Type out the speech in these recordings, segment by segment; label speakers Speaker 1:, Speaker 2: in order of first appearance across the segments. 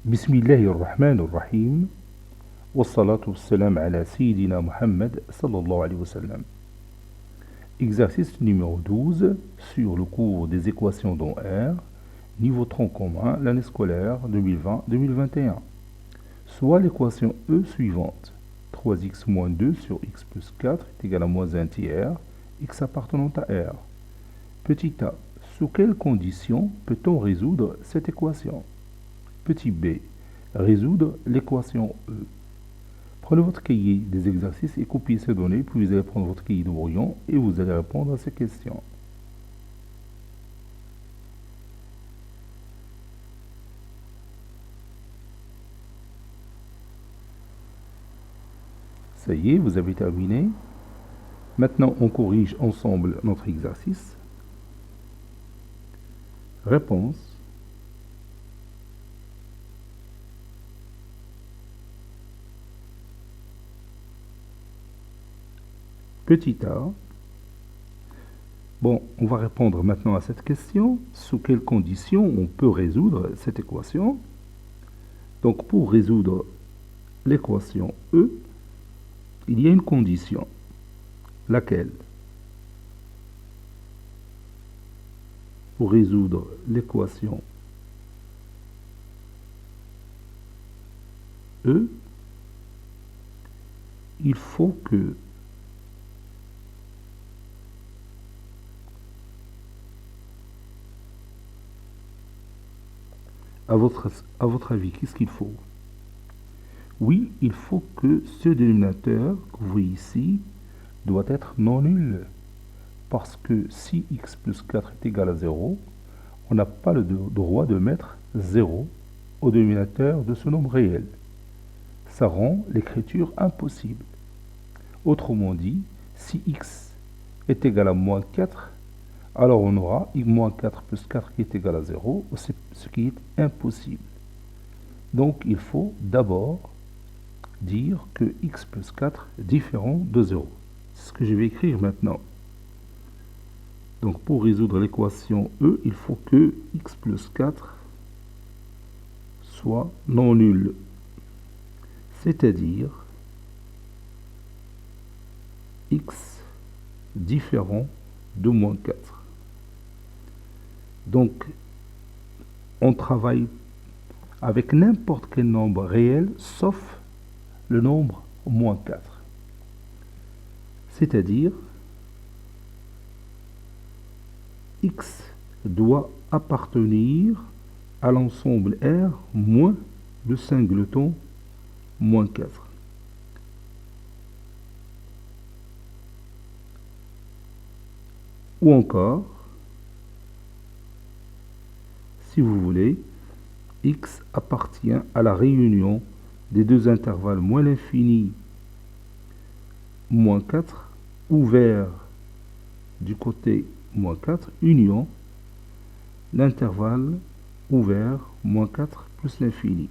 Speaker 1: Bismillahirrahmanirrahim. Wassalatu wassalam ala Sayyidina Muhammad sallallahu alayhi wa sallam. Exercice numéro 12 sur le cours des équations dans R, niveau tronc commun, l'année scolaire 2020-2021. Soit l'équation E suivante. 3x moins 2 sur x plus 4 est égal à moins 1 tiers, x appartenant à R. Petit a, sous quelles conditions peut-on résoudre cette équation? Petit b, résoudre l'équation E. Prenez votre cahier des exercices et copiez ces données, puis vous allez prendre votre cahier de brouillon et vous allez répondre à ces questions. Ça y est, vous avez terminé. Maintenant, on corrige ensemble notre exercice. Réponse. Petit a. Bon, on va répondre maintenant à cette question. Sous quelles conditions on peut résoudre cette équation? Donc, pour résoudre l'équation E, il y a une condition. Laquelle? Pour résoudre l'équation E, il faut que à votre avis, qu'est-ce qu'il faut? Oui, il faut que ce dénominateur que vous voyez ici doit être non nul. Parce que si x plus 4 est égal à 0, on n'a pas le droit de mettre 0 au dénominateur de ce nombre réel. Ça rend l'écriture impossible. Autrement dit, si x est égal à moins 4, alors on aura moins 4 plus 4 qui est égal à 0, ce qui est impossible. Donc il faut d'abord dire que x plus 4 est différent de 0. C'est ce que je vais écrire maintenant. Donc pour résoudre l'équation E, il faut que x plus 4 soit non nul. C'est-à-dire x différent de moins 4. Donc, on travaille avec n'importe quel nombre réel, sauf le nombre moins 4. C'est-à-dire, x doit appartenir à l'ensemble R moins le singleton moins 4. Ou encore, si vous voulez, x appartient à la réunion des deux intervalles moins l'infini moins 4 ouvert du côté moins 4 union l'intervalle ouvert moins 4 plus l'infini.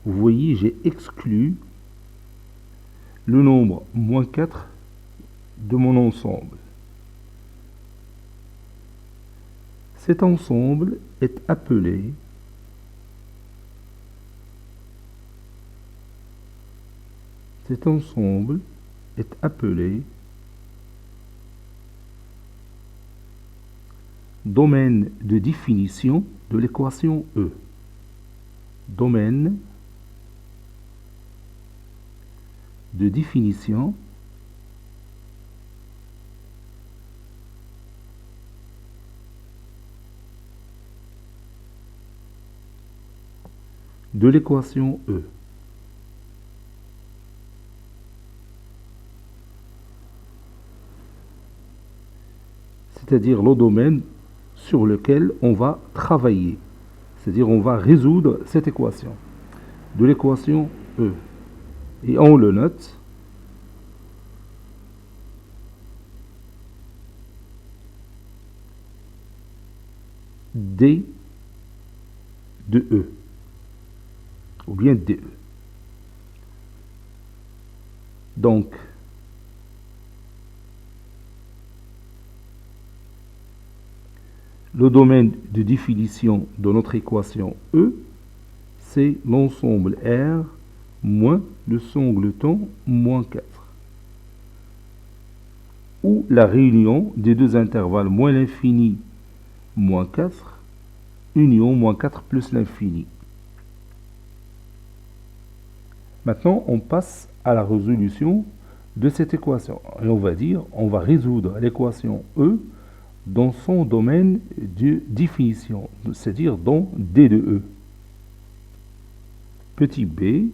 Speaker 1: Vous voyez, j'ai exclu le nombre moins 4 de mon ensemble. Cet ensemble est appelé domaine de définition de l'équation E. Domaine de définition de l'équation E. C'est-à-dire le domaine sur lequel on va travailler. C'est-à-dire on va résoudre cette équation de l'équation E. Et on le note. D de E. Ou bien DE. Donc, le domaine de définition de notre équation E, c'est l'ensemble R moins le singleton moins 4. Ou la réunion des deux intervalles moins l'infini moins 4, union moins 4 plus l'infini. Maintenant, on passe à la résolution de cette équation. Et on va dire, on va résoudre l'équation E dans son domaine de définition, c'est-à-dire dans D de E. Petit b,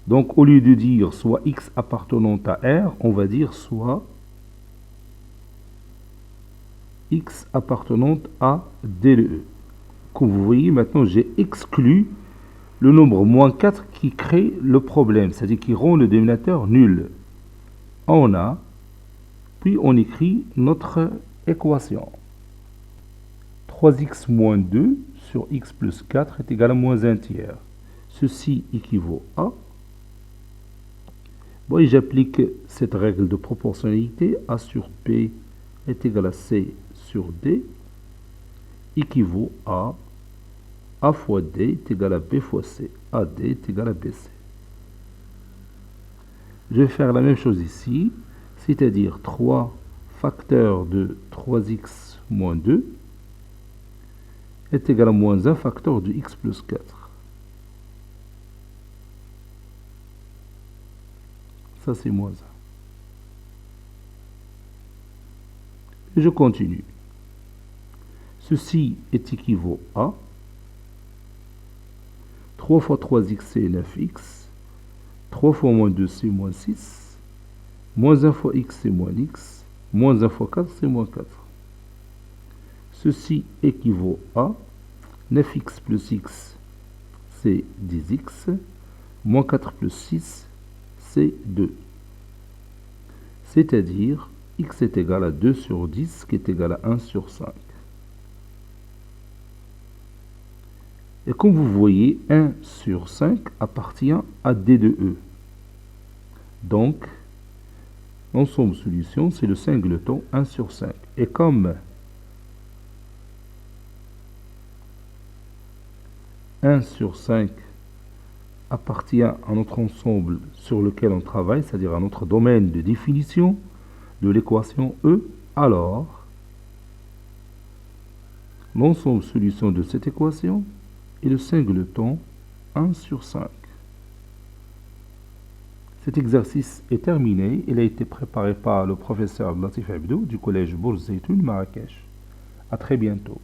Speaker 1: donc au lieu de dire soit x appartenant à R, on va dire soit x appartenant à D de E. Comme vous voyez, maintenant j'ai exclu le nombre moins 4 qui crée le problème, c'est-à-dire qui rend le dénominateur nul. On a, puis on écrit notre équation. 3x moins 2 sur x plus 4 est égal à moins 1 tiers. Ceci équivaut à... Bon, et j'applique cette règle de proportionnalité. A sur P est égal à C sur D équivaut à A fois D est égal à B fois C. AD est égal à BC. Je vais faire la même chose ici, c'est-à-dire 3 facteurs de 3x moins 2 est égal à moins 1 facteur de x plus 4. Ça, c'est moins 1. Et je continue. Ceci est équivaut à 3 fois 3x, c'est 9x. 3 fois moins 2, c'est moins 6. Moins 1 fois x, c'est moins x. Moins 1 fois 4, c'est moins 4. Ceci équivaut à 9x plus x, c'est 10x. Moins 4 plus 6, c'est 2. C'est-à-dire, x est égal à 2 sur 10, qui est égal à 1 sur 5. Et comme vous voyez, 1 sur 5 appartient à D de E. Donc, l'ensemble solution, c'est le singleton 1 sur 5. Et comme 1 sur 5 appartient à notre ensemble sur lequel on travaille, c'est-à-dire à notre domaine de définition de l'équation E, alors l'ensemble solution de cette équation est le singleton 1 sur 5. Cet exercice est terminé. Il a été préparé par le professeur Latif Abdou du collège Bourz Zeytoun Marrakech. À très bientôt.